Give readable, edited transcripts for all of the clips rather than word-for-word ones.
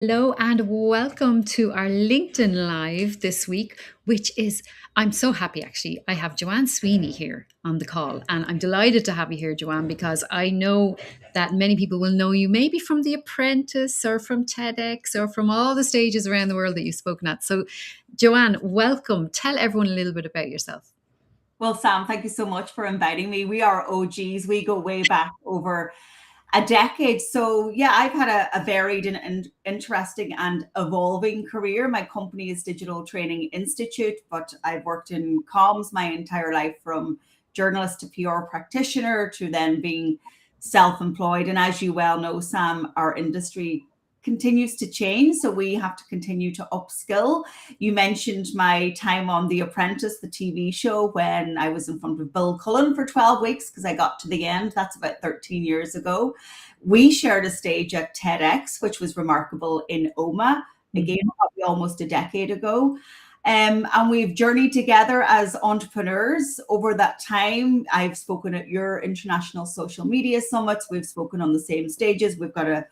Hello and welcome to our LinkedIn Live this week, which is, I'm so happy actually. I have Joanne Sweeney here on the call, and I'm delighted to have you here, Joanne, because I know that many people will know you maybe from The Apprentice or from TEDx or from all the stages around the world that you've spoken at. So, Joanne, welcome. Tell everyone a little bit about yourself. Well, Sam, thank you so much for inviting me. We are OGs. We go way back over a decade. So, yeah, I've had a varied and interesting and evolving career. My company is Digital Training Institute, but I've worked in comms my entire life, from journalist to PR practitioner to then being self employed. And as you well know, Sam, our industry continues to change. So we have to continue to upskill. You mentioned my time on The Apprentice, the TV show, when I was in front of Bill Cullen for 12 weeks because I got to the end. That's about 13 years ago. We shared a stage at TEDx, which was remarkable in Oma, again, probably almost a decade ago. And we've journeyed together as entrepreneurs over that time. I've spoken at your international social media summits. We've spoken on the same stages. We've got a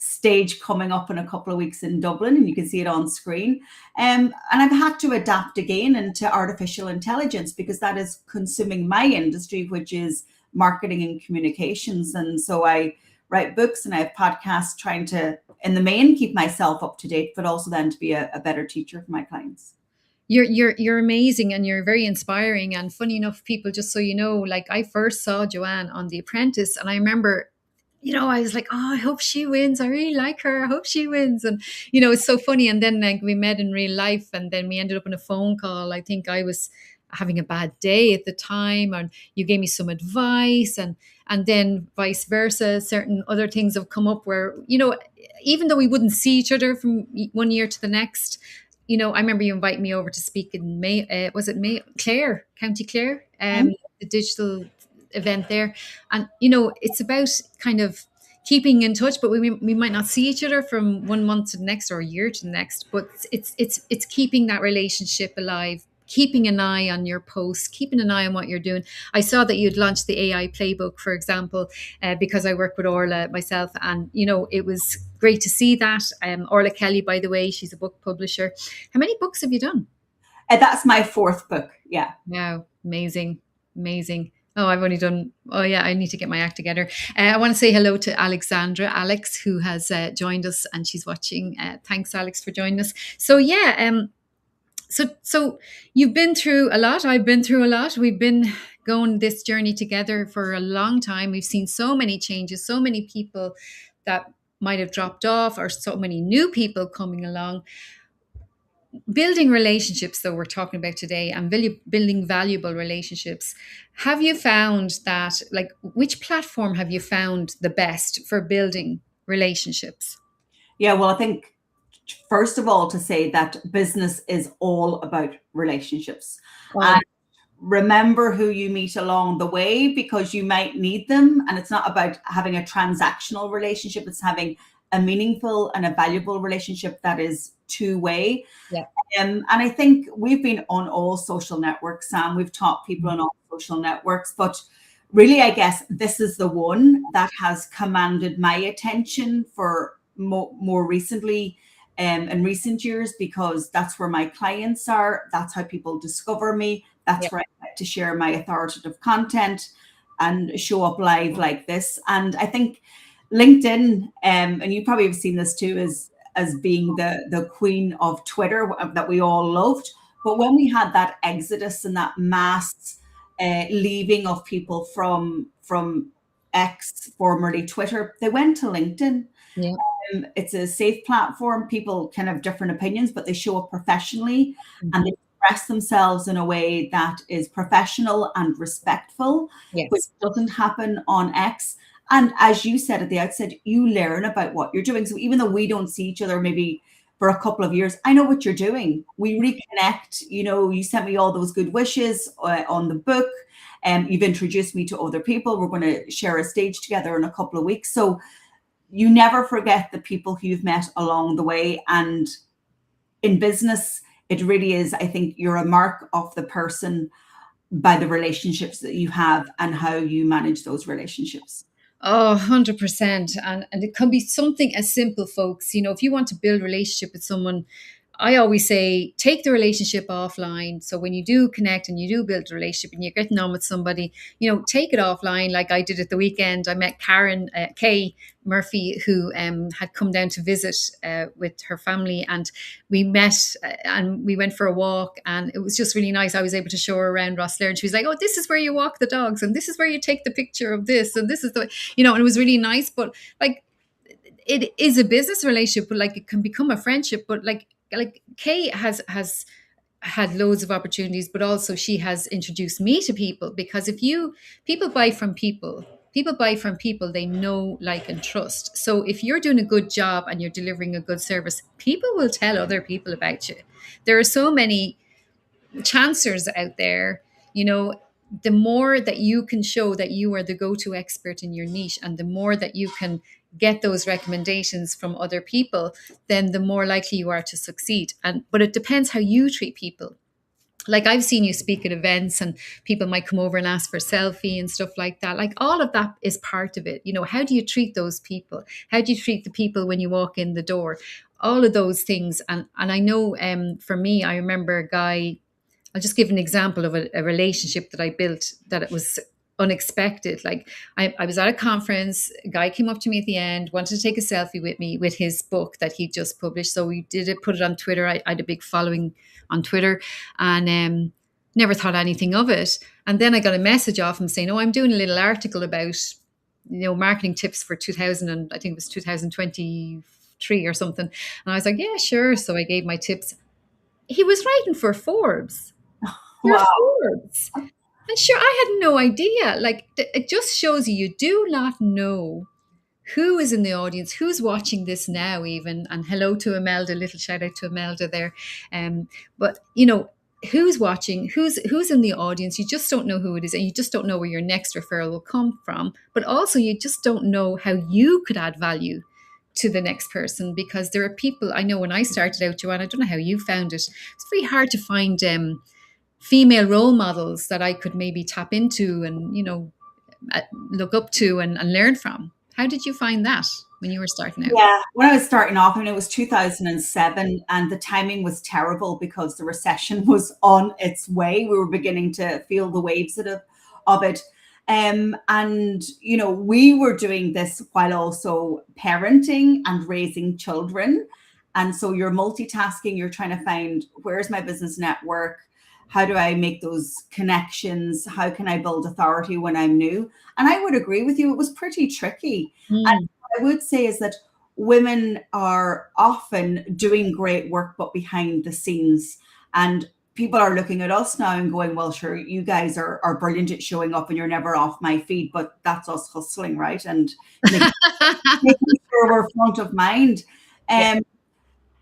stage coming up in a couple of weeks in Dublin, and you can see it on screen. And I've had to adapt again into artificial intelligence because that is consuming my industry, which is marketing and communications. And so I write books and I have podcasts trying to, in the main, keep myself up to date, but also then to be a better teacher for my clients. You're amazing and you're very inspiring. And funny enough, people, just so you know, like I first saw Joanne on The Apprentice, and I remember, I was like, oh, I hope she wins. I really like her. I hope she wins. And it's so funny. And then like we met in real life, and then we ended up in a phone call. I think I was having a bad day at the time, and you gave me some advice, and then vice versa. Certain other things have come up where even though we wouldn't see each other from one year to the next. I remember you inviting me over to speak in May. Was it May? Clare, County Clare, the digital event there. And it's about kind of keeping in touch, but we might not see each other from one month to the next or a year to the next. But it's keeping that relationship alive. Keeping an eye on your posts, keeping an eye on what you're doing. I saw that you'd launched the AI playbook, for example, because I work with Orla myself, and it was great to see that. Orla Kelly, by the way, she's a book publisher. How many books have you done? That's my fourth book. Yeah. Wow, amazing, amazing. Oh, I've only done. Oh, yeah, I need to get my act together. I want to say hello to Alex, who has joined us, and she's watching. Thanks, Alex, for joining us. So yeah, so you've been through a lot. I've been through a lot. We've been going this journey together for a long time. We've seen so many changes, so many people that might have dropped off, or so many new people coming along. Building relationships, though, we're talking about today, and building valuable relationships. Have you found that, like, which platform have you found the best for building relationships? Yeah. Well, I think, first of all, to say that business is all about relationships. Oh, Remember who you meet along the way, because you might need them. And it's not about having a transactional relationship, it's having a meaningful and a valuable relationship that is two-way. yeah. And I think we've been on all social networks, Sam. We've taught people on all social networks, but really, I guess this is the one that has commanded my attention for more recently, in recent years, because that's where my clients are. That's how people discover me. Yeah. That's where I get to share my authoritative content and show up live like this. And I think LinkedIn, and you probably have seen this too, as being the queen of Twitter that we all loved. But when we had that exodus and that mass leaving of people from X, formerly Twitter, they went to LinkedIn. Yeah. It's a safe platform. People can have different opinions, but they show up professionally and they Mhm. express themselves in a way that is professional and respectful, which Yes. doesn't happen on X. And as you said at the outset, you learn about what you're doing. So even though we don't see each other maybe for a couple of years, I know what you're doing. We reconnect. You sent me all those good wishes on the book, and you've introduced me to other people. We're going to share a stage together in a couple of weeks. So you never forget the people who you've met along the way. And in business, it really is, I think, you're a mark of the person by the relationships that you have and how you manage those relationships. Oh, 100%. And it can be something as simple, folks. You know, if you want to build a relationship with someone, I always say take the relationship offline. So when you do connect and you do build a relationship and you're getting on with somebody, you know, take it offline. Like I did at the weekend. I met Karen Kay Murphy, who had come down to visit with her family, and we met and we went for a walk, and it was just really nice. I was able to show her around Rosslare, and she was like, "Oh, this is where you walk the dogs, and this is where you take the picture of this, and this is the," you know, and it was really nice. But like, it is a business relationship, but like it can become a friendship. But like Kay has had loads of opportunities, but also she has introduced me to people, because if you people buy from people. People buy from people they know, like, and trust. So if you're doing a good job and you're delivering a good service, people will tell other people about you. There are so many chancers out there, you know. The more that you can show that you are the go-to expert in your niche, and the more that you can get those recommendations from other people, then the more likely you are to succeed. And but it depends how you treat people. Like, I've seen you speak at events, and people might come over and ask for a selfie and stuff like that. Like, all of that is part of it. You know, how do you treat those people? How do you treat the people when you walk in the door? All of those things. And I know, for me, I remember a guy. I'll just give an example of a relationship that I built, that it was unexpected. Like, I was at a conference, a guy came up to me at the end, wanted to take a selfie with me with his book that he just published. So we did it, put it on Twitter. I had a big following on Twitter, and never thought anything of it. And then I got a message off him saying, "Oh, I'm doing a little article about, you know, marketing tips for 2000, and I think it was 2023 or something." And I was like, "Yeah, sure." So I gave my tips. He was writing for Forbes. You're Wow. Forbes. And sure, I had no idea. Like, it just shows you, you do not know who is in the audience, who's watching this now, even. And hello to Imelda, little shout out to Imelda there. But you know, who's watching, who's in the audience. You just don't know who it is, and you just don't know where your next referral will come from. But also, you just don't know how you could add value to the next person, because there are people. I know when I started out, Joanne, I don't know how you found it. It's very hard to find female role models that I could maybe tap into and, you know, look up to and learn from. How did you find that when you were starting out? Yeah, when I was starting off, I mean, it was 2007, and the timing was terrible because the recession was on its way. We were beginning to feel the waves of it. And, you know, we were doing this while also parenting and raising children. And so you're multitasking, you're trying to find, where's my business network? How do I make those connections? How can I build authority when I'm new? And I would agree with you, it was pretty tricky. Mm. I would say is that women are often doing great work, but behind the scenes. And people are looking at us now and going, well, sure, you guys are brilliant at showing up and you're never off my feed, but that's us hustling, right? And making sure we're front of mind. Yeah. Um,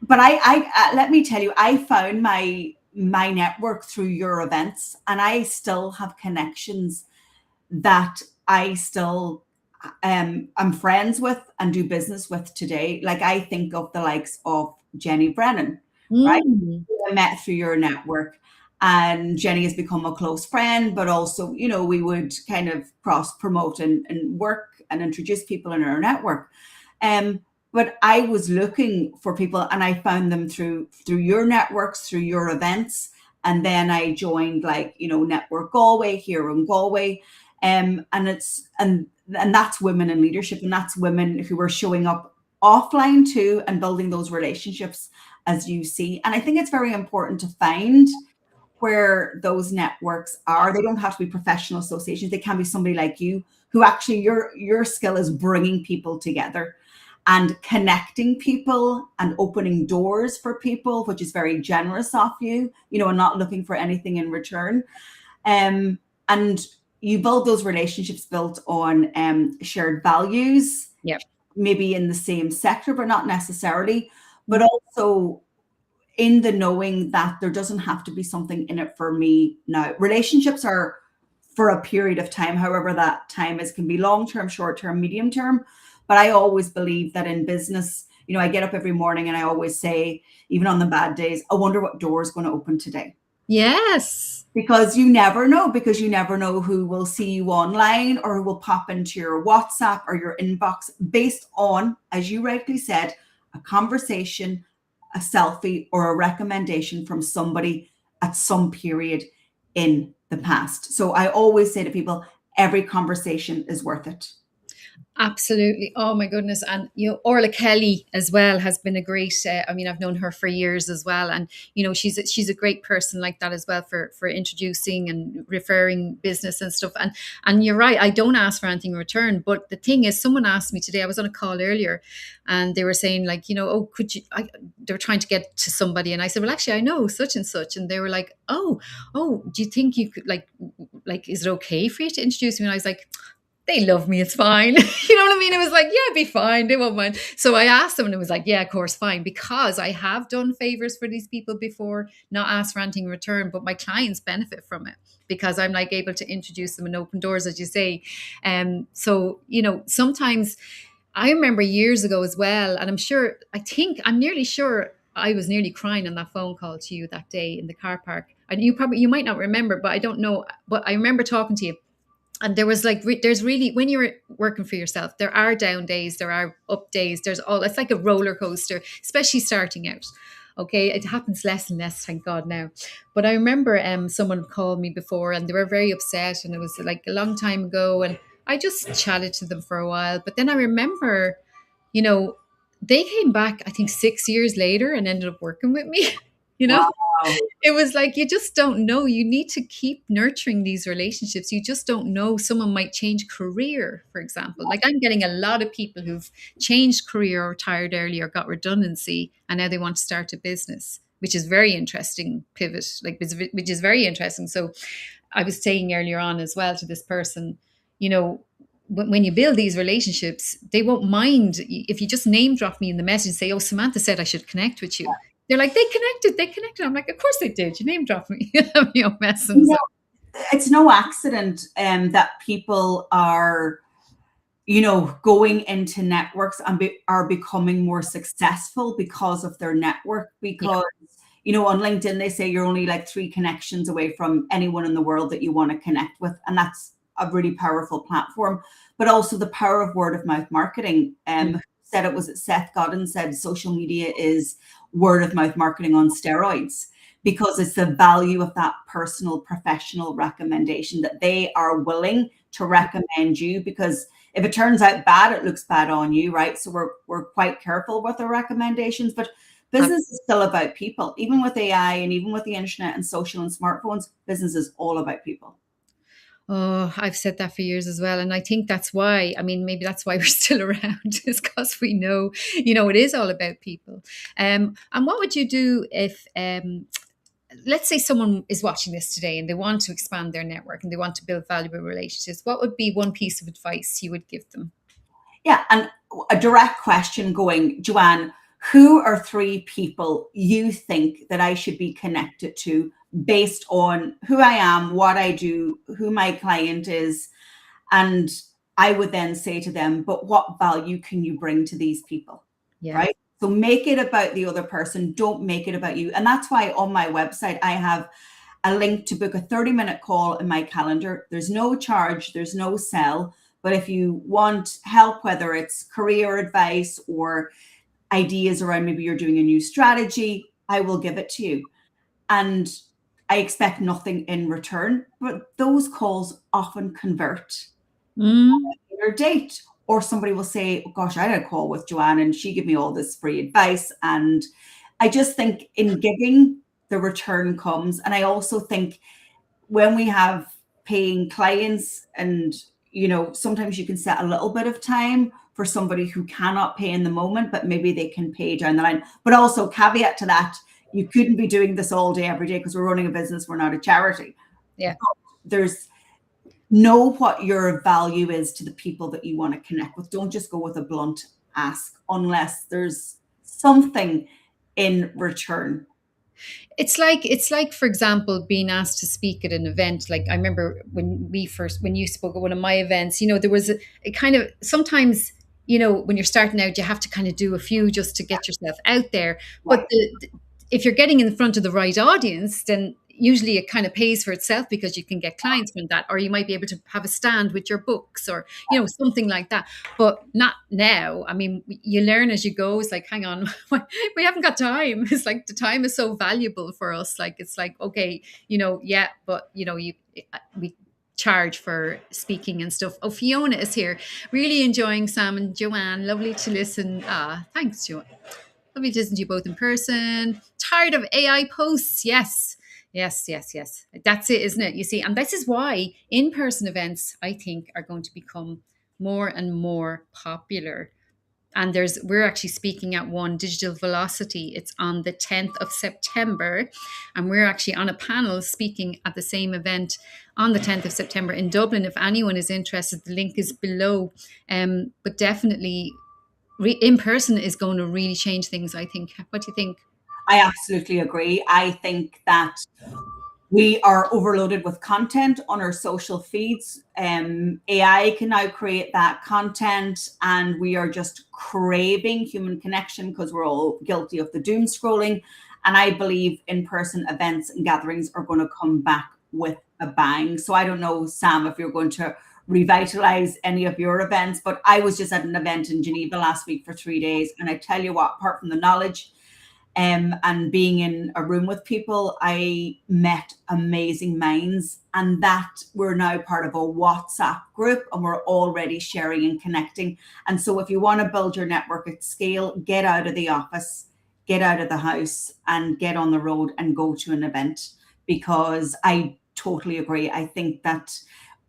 but let me tell you, I found my network through your events, and I still have connections that I still I'm friends with and do business with today. Like, I think of the likes of Jenny Brennan, right? Mm. Who I met through your network. And Jenny has become a close friend, but also, you know, we would kind of cross promote and work and introduce people in our network. Um, but I was looking for people, and I found them through your networks, through your events. And then I joined, like, you know, Network Galway here in Galway. And and that's women in leadership, and that's women who are showing up offline too and building those relationships, as you see. And I think it's very important to find where those networks are. They don't have to be professional associations. They can be somebody like you, who actually your skill is bringing people together and connecting people and opening doors for people, which is very generous of you, you know, and not looking for anything in return. And you build those relationships built on shared values, Yep. maybe in the same sector, but not necessarily, but also in the knowing that there doesn't have to be something in it for me now. Relationships are for a period of time, however that time is, can be long term, short term, medium term. But I always believe that in business, you know, I get up every morning and I always say, even on the bad days, I wonder what door is going to open today. Yes. because you never know who will see you online or who will pop into your WhatsApp or your inbox based on, as you rightly said, a conversation, a selfie, or a recommendation from somebody at some period in the past. So I always say to people, every conversation is worth it. Absolutely. Oh my goodness. And Orla Kelly as well has been a great. I mean, I've known her for years as well, and she's a great person like that as well for introducing and referring business and stuff. And you're right. I don't ask for anything in return. But the thing is, someone asked me today. I was on a call earlier, and they were saying like, oh, could you? They were trying to get to somebody, and I said, well, actually, I know such and such, and they were like, oh, do you think you could is it okay for you to introduce me? And I was like, they love me, it's fine. You know what I mean? It was like, yeah, be fine, they won't mind. So I asked them and it was like, yeah, of course, fine. Because I have done favors for these people before, not asked for anything in return, but my clients benefit from it because I'm like able to introduce them and open doors, as you say. So, sometimes I remember years ago as well, and I'm nearly sure I was nearly crying on that phone call to you that day in the car park. And you might not remember, but I don't know. But I remember talking to you, and there was like there's really, when you're working for yourself, there are down days, there are up days, it's like a roller coaster, especially starting out. Okay, it happens less and less, thank God now. But I remember someone called me before and they were very upset, and it was like a long time ago, and I just chatted to them for a while. But then I remember, you know they came back, I think 6 years later, and ended up working with me. you know Wow. it was like, you just don't know. You need to keep nurturing these relationships. You just don't know. Someone might change career, for example. Like, I'm getting a lot of people who've changed career or retired early or got redundancy, and now they want to start a business, which is very interesting pivot, which is very interesting. So I was saying earlier on as well to this person, you know, when you build these relationships, they won't mind if you just name drop me in the message, say, "Oh, Samantha said I should connect with you." They're like, "They connected, they connected." I'm like, "Of course they did. You name dropped me." Messing. So It's no accident that people are, going into networks and are becoming more successful because of their network. yeah, Because, on LinkedIn, they say you're only like 3 connections away from anyone in the world that you want to connect with. And that's a really powerful platform. But also the power of word of mouth marketing. yeah, Said it was Seth Godin said social media is word of mouth marketing on steroids, because it's the value of that personal professional recommendation that they are willing to recommend you, because if it turns out bad, it looks bad on you, right? So we're quite careful with our recommendations, but business is still about people. Even with AI and even with the internet and social and smartphones, business is all about people. oh, I've said that for years as well. And I think that's why, I mean, maybe that's why we're still around, is because we know, it is all about people. And what would you do if, let's say someone is watching this today and they want to expand their network and they want to build valuable relationships? What would be one piece of advice you would give them? Yeah, and a direct question going, Joanne, who are 3 people you think that I should be connected to based on who I am, what I do, who my client is? And I would then say to them, but what value can you bring to these people? Yeah. Right? So make it about the other person. Don't make it about you. And that's why on my website, I have a link to book a 30-minute call in my calendar. There's no charge, there's no sell. But if you want help, whether it's career advice or ideas around maybe you're doing a new strategy, I will give it to you. And I expect nothing in return, but those calls often convert Mm, your date. Or somebody will say, oh, gosh, I had a call with Joanne and she gave me all this free advice. And I just think in giving, the return comes. And I also think when we have paying clients and, sometimes you can set a little bit of time for somebody who cannot pay in the moment, but maybe they can pay down the line. But also, caveat to that, you couldn't be doing this all day, every day, because we're running a business. We're not a charity. yeah. There's know what your value is to the people that you want to connect with. Don't just go with a blunt ask unless there's something in return. It's like, for example, being asked to speak at an event. Like, I remember when you spoke at one of my events, there was a kind of, sometimes, when you're starting out, you have to kind of do a few just to get yourself out there. But Right. if you're getting in front of the right audience, then usually it kind of pays for itself because you can get clients from that, or you might be able to have a stand with your books, or something like that. But not now. I mean, you learn as you go. It's like, hang on, we haven't got time. It's like the time is so valuable for us. Like, it's like, okay, yeah, but we charge for speaking and stuff. Oh, Fiona is here. Really enjoying Sam and Joanne. Lovely to listen. Thanks, Joanne. Lovely to listen to you both in person. Tired of AI posts? Yes. Yes, yes, yes. That's it, isn't it? You see, and this is why in person events, I think, are going to become more and more popular. And we're actually speaking at one, Digital Velocity. It's on the 10th of September. And we're actually on a panel speaking at the same event on the 10th of September in Dublin. If anyone is interested, the link is below. But definitely in person is going to really change things, I think. What do you think? I absolutely agree. I think that we are overloaded with content on our social feeds. AI can now create that content, and we are just craving human connection because we're all guilty of the doom scrolling. And I believe in-person events and gatherings are going to come back with a bang. So I don't know, Sam, if you're going to revitalize any of your events, but I was just at an event in Geneva last week for 3 days. And I tell you what, apart from the knowledge, and being in a room with people, I met amazing minds, and that we're now part of a WhatsApp group and we're already sharing and connecting. And so if you want to build your network at scale, get out of the office, get out of the house, and get on the road and go to an event, because I totally agree. I think that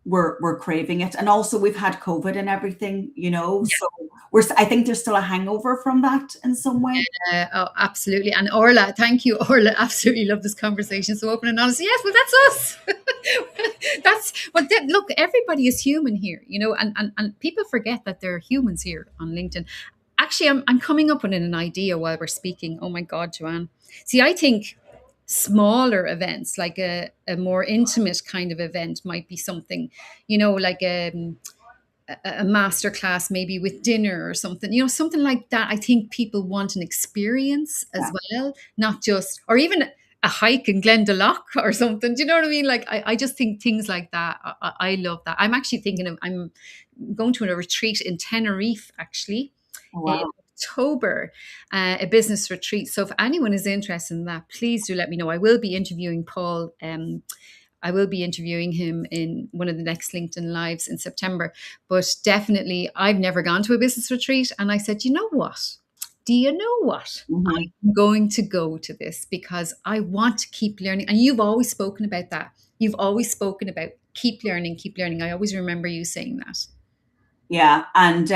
we're craving it. And also we've had COVID and everything, so I think there's still a hangover from that in some way. Oh, absolutely. And Orla, thank you, Orla. Absolutely love this conversation. So open and honest. Yes, well, that's us. Look, everybody is human here, and people forget that there are humans here on LinkedIn. Actually, I'm coming up with an idea while we're speaking. Oh my God, Joanne. See, I think smaller events, like a more intimate kind of event, might be something, like a master class, maybe with dinner or something, something like that. I think people want an experience as Yeah. well, not just, or even a hike in Glendalough or something. Do you know what I mean? Like, I just think things like that. I love that. I'm actually thinking I'm going to a retreat in Tenerife, actually, Oh, in wow. October, a business retreat. So if anyone is interested in that, please do let me know. I will be interviewing Paul. I will be interviewing him in one of the next LinkedIn Lives in September. But definitely, I've never gone to a business retreat. And I said, you know what? Do you know what? Mhm. I'm going to go to this because I want to keep learning. And you've always spoken about that. You've always spoken about keep learning, keep learning. I always remember you saying that. Yeah, and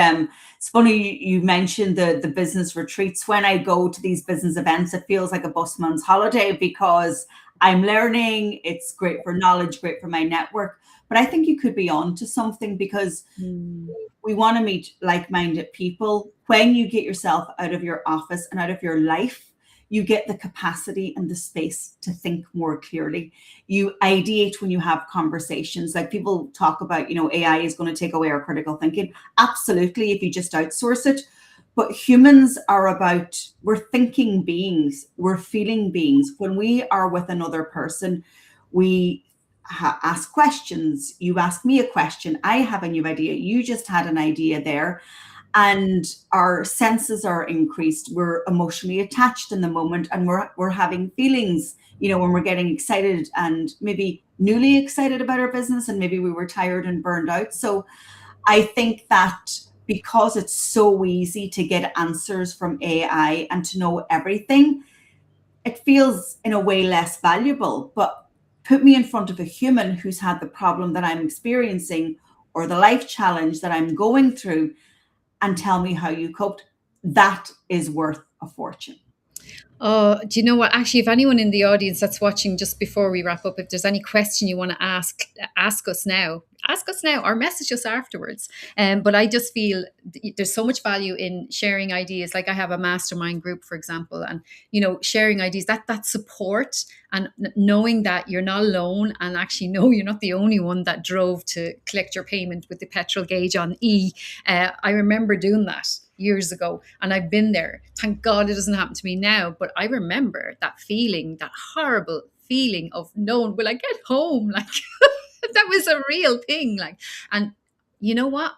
it's funny you mentioned the business retreats. When I go to these business events, it feels like a busman's holiday because I'm learning. It's great for knowledge, great for my network. But I think you could be on to something, because Mm. we want to meet like-minded people. When you get yourself out of your office and out of your life, you get the capacity and the space to think more clearly. You ideate when you have conversations. Like, people talk about, AI is going to take away our critical thinking. Absolutely, if you just outsource it. But humans are we're thinking beings, we're feeling beings. When we are with another person, we ask questions. You ask me a question, I have a new idea, you just had an idea there, and our senses are increased. We're emotionally attached in the moment, and we're having feelings, when we're getting excited and maybe newly excited about our business, and maybe we were tired and burned out. So I think that because it's so easy to get answers from AI and to know everything, it feels in a way less valuable. But put me in front of a human who's had the problem that I'm experiencing, or the life challenge that I'm going through, and tell me how you coped. That is worth a fortune. Oh, do you know what? Actually, if anyone in the audience that's watching, just before we wrap up, if there's any question you want to ask us now. Ask us now or message us afterwards. But I just feel there's so much value in sharing ideas. Like, I have a mastermind group, for example, and sharing ideas, that support, and knowing that you're not alone, and actually no, you're not the only one that drove to collect your payment with the petrol gauge on E. I remember doing that years ago, and I've been there. Thank God it doesn't happen to me now, but I remember that feeling, that horrible feeling of knowing, will I get home? Like that was a real thing. Like, and you know what?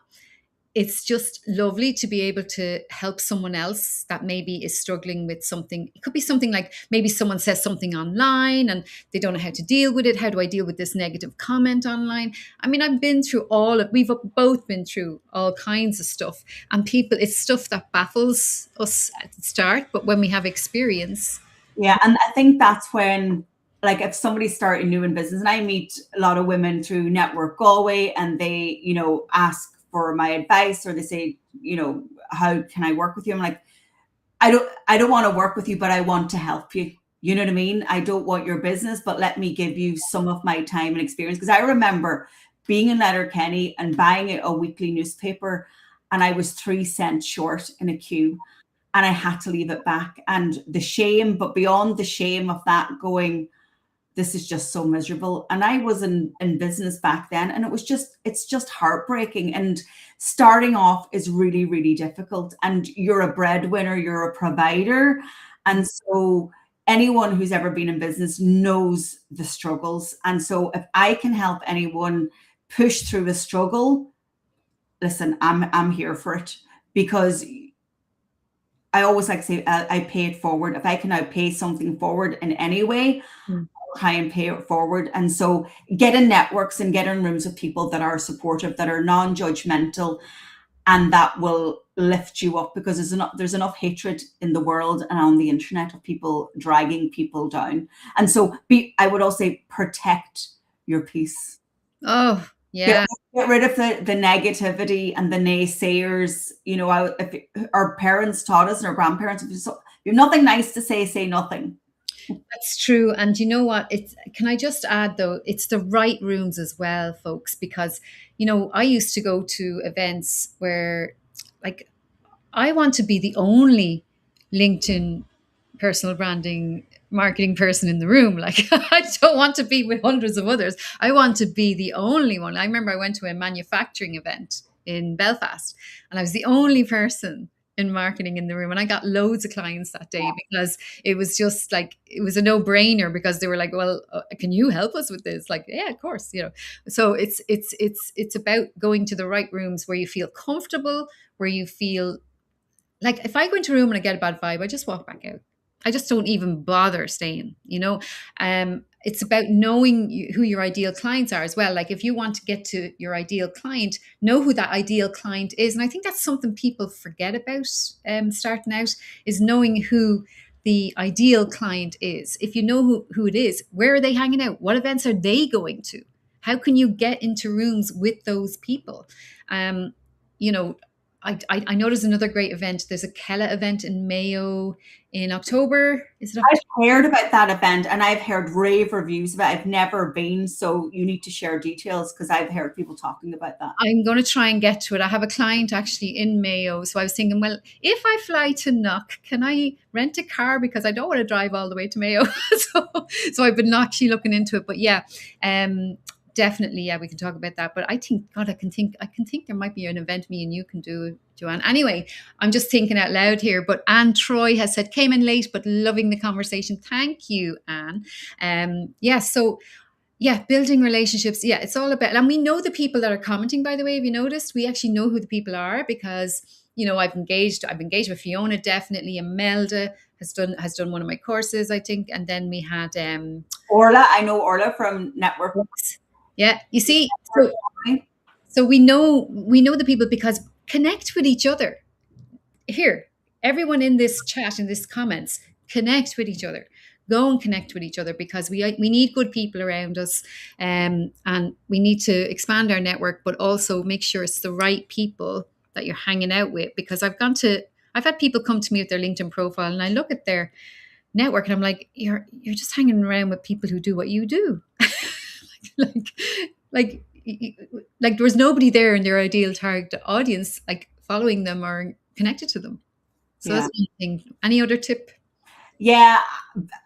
It's just lovely to be able to help someone else that maybe is struggling with something. It could be something like maybe someone says something online and they don't know how to deal with it. How do I deal with this negative comment online? I mean, I've been through we've both been through all kinds of stuff. And people, it's stuff that baffles us at the start, but when we have experience. Yeah, and I think that's when, like, if somebody's starting new in business, and I meet a lot of women through Network Galway, and they, ask for my advice, or they say, how can I work with you? I'm like, I don't want to work with you, but I want to help you. You know what I mean? I don't want your business, but let me give you some of my time and experience. Because I remember being in Letterkenny and buying a weekly newspaper, and I was 3 cents short in a queue, and I had to leave it back. And the shame, but beyond the shame of that, going, this is just so miserable. And I was in business back then, and it's just heartbreaking. And starting off is really, really difficult. And you're a breadwinner, you're a provider. And so anyone who's ever been in business knows the struggles. And so if I can help anyone push through a struggle, listen, I'm here for it, because I always like to say, I pay it forward. If I can now pay something forward in any way, Mm. I'll try and pay it forward. And so get in networks and get in rooms with people that are supportive, that are non-judgmental, and that will lift you up, because there's enough hatred in the world and on the internet of people dragging people down. And so I would also say, protect your peace. Oh, Get, yeah. get rid of the negativity and the naysayers. If our parents taught us, and our grandparents, if you have nothing nice to say nothing. That's true. And you know what? Can I just add though, it's the right rooms as well, folks, because I used to go to events where, like, I want to be the only LinkedIn personal branding marketing person in the room. Like, I don't want to be with hundreds of others. I want to be the only one. I remember I went to a manufacturing event in Belfast, and I was the only person in marketing in the room, and I got loads of clients that day because it was just like, it was a no-brainer, because they were like, well, can you help us with this? Like, yeah, of course. So it's about going to the right rooms where you feel comfortable, where you feel like, if I go into a room and I get a bad vibe, I just walk back out. I just don't even bother staying. It's about knowing who your ideal clients are as well. Like, if you want to get to your ideal client, know who that ideal client is. And I think that's something people forget about starting out, is knowing who the ideal client is. If you know who it is, where are they hanging out? What events are they going to? How can you get into rooms with those people? Um, you know, I know there's another great event. There's a Kella event in Mayo in October. Is it I've October? heard about that event, and I've heard rave reviews of it. I've never been, so you need to share details, because I've heard people talking about that. I'm going to try and get to it. I have a client actually in Mayo. So I was thinking, well, if I fly to Knock, can I rent a car? Because I don't want to drive all the way to Mayo. so I've been actually looking into it. But yeah, definitely, yeah, we can talk about that. But I think, God, I can think there might be an event me and you can do, Joanne. Anyway, I'm just thinking out loud here. But Anne Troy has said, came in late, but loving the conversation. Thank you, Anne. Yeah, so yeah, building relationships. Yeah, it's all about, and we know the people that are commenting, by the way. Have you noticed? We actually know who the people are, because, I've engaged with Fiona, definitely. Imelda has done one of my courses, I think. And then we had, Orla, I know Orla from Network. yeah, you see, so we know the people, because connect with each other. Here, everyone in this chat, in this comments, connect with each other. Go and connect with each other, because we need good people around us, and we need to expand our network, but also make sure it's the right people that you're hanging out with. Because I've had people come to me with their LinkedIn profile, and I look at their network, and I'm like, you're just hanging around with people who do what you do. like like like there was nobody there in their ideal target audience, like following them or connected to them. So Yeah. that's one thing. Any other tip? Yeah,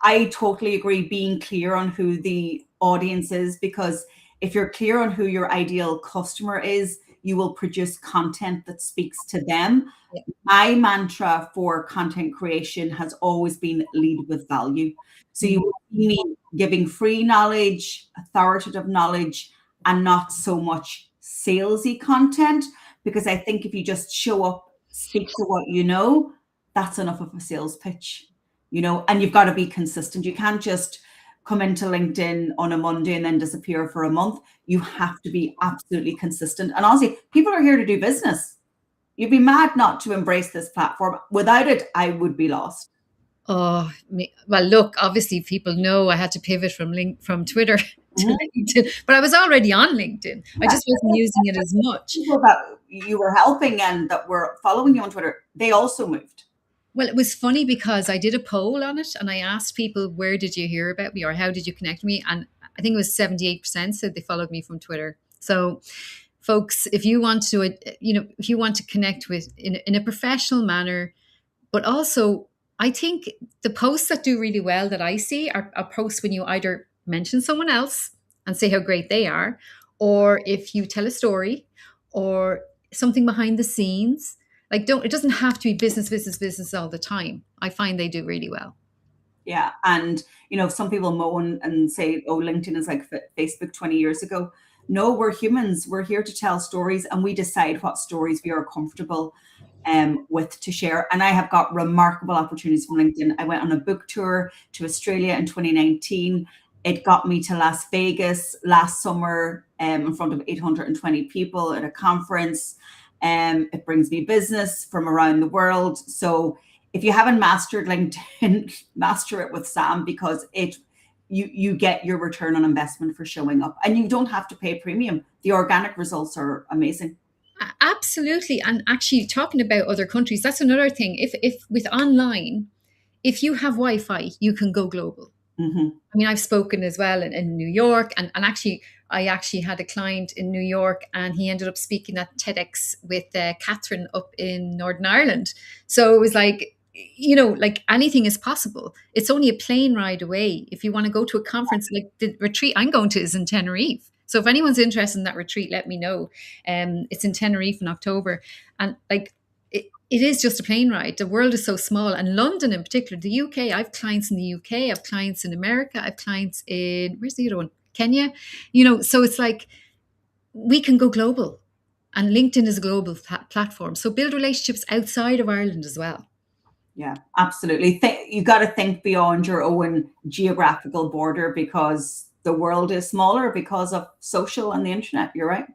I totally agree. Being clear on who the audience is, because if you're clear on who your ideal customer is, you will produce content that speaks to them. Yeah. My mantra for content creation has always been lead with value. So you Mhm. will see me giving free knowledge, authoritative knowledge, and not so much salesy content. Because I think if you just show up, speak to what you know, that's enough of a sales pitch, and you've got to be consistent. You can't just come into LinkedIn on a Monday and then disappear for a month. You have to be absolutely consistent. And honestly, people are here to do business. You'd be mad not to embrace this platform. Without it, I would be lost. Well, look, obviously people know I had to pivot from Twitter to Mhm. LinkedIn, but I was already on LinkedIn. I Yeah. just wasn't using it as much. People that you were helping and that were following you on Twitter, they also moved. Well, it was funny because I did a poll on it and I asked people, where did you hear about me or how did you connect with me? And I think it was 78% said they followed me from Twitter. So, folks, if you want to, if you want to connect with in a professional manner, but also, I think the posts that do really well that I see are posts when you either mention someone else and say how great they are, or if you tell a story or something behind the scenes. Like, don't, it doesn't have to be business, business, business all the time. I find they do really well. Yeah. And, some people moan and say, oh, LinkedIn is like Facebook 20 years ago. No, we're humans. We're here to tell stories and we decide what stories we are comfortable with to share. And I have got remarkable opportunities from LinkedIn. I went on a book tour to Australia in 2019. It got me to Las Vegas last summer in front of 820 people at a conference. It brings me business from around the world. So if you haven't mastered LinkedIn, master it with Sam, because you get your return on investment for showing up, and you don't have to pay premium. The organic results are amazing. Absolutely. And actually, talking about other countries, that's another thing. If with online, if you have Wi-Fi, you can go global. Mm-hmm. I mean, I've spoken as well in New York, and actually, I actually had a client in New York, and he ended up speaking at TEDx with Catherine up in Northern Ireland. So it was like, like anything is possible. It's only a plane ride away. If you want to go to a conference, like the retreat I'm going to is in Tenerife. So if anyone's interested in that retreat, let me know. It's in Tenerife in October, and like it is just a plane ride. The world is so small, and London in particular, the UK. I have clients in the UK, I have clients in America, I have clients in where's the other one? Kenya. So it's like we can go global, and LinkedIn is a global platform. So build relationships outside of Ireland as well. Yeah, absolutely. You got to think beyond your own geographical border, because the world is smaller because of social and the internet. You're right.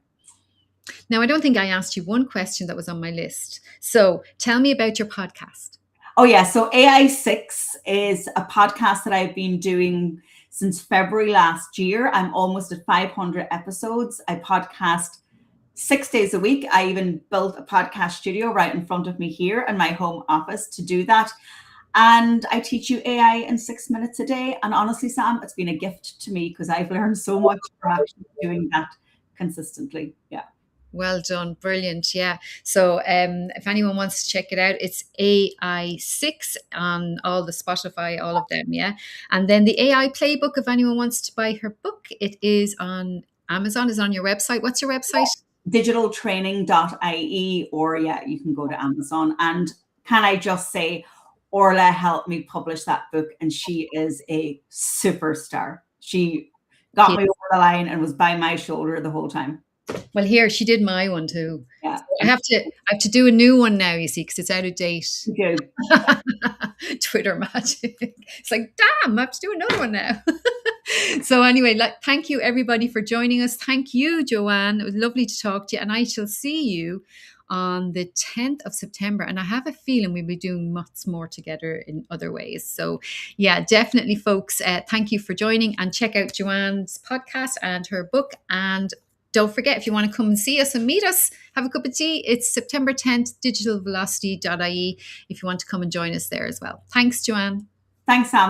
Now, I don't think I asked you one question that was on my list. So tell me about your podcast. Oh, yeah. So AI6 is a podcast that I've been doing since February last year. I'm almost at 500 episodes. I podcast 6 days a week. I even built a podcast studio right in front of me here in my home office to do that. And I teach you AI in 6 minutes a day. And honestly, Sam, it's been a gift to me because I've learned so much from actually doing that consistently. Yeah. Well done. Brilliant. Yeah. So if anyone wants to check it out, it's AI6 on all the Spotify, all of them. Yeah. And then the AI playbook, if anyone wants to buy her book, it is on Amazon, is on your website. What's your website? Digitaltraining.ie, or yeah, you can go to Amazon. And can I just say, Orla helped me publish that book, and she is a superstar. She got Yeah. me over the line and was by my shoulder the whole time. Well, here she did my one too. Yeah. So I have to do a new one now, you see, because it's out of date. Good. Twitter magic. It's like, damn, I have to do another one now. So anyway, thank you everybody for joining us. Thank you, Joanne. It was lovely to talk to you, and I shall see you on the 10th of September. And I have a feeling we'll be doing much more together in other ways. So yeah, definitely, folks. Thank you for joining, and check out Joanne's podcast and her book. And don't forget, if you want to come and see us and meet us, have a cup of tea, it's September 10th, digitalvelocity.ie, if you want to come and join us there as well. Thanks, Joanne. Thanks, Sam.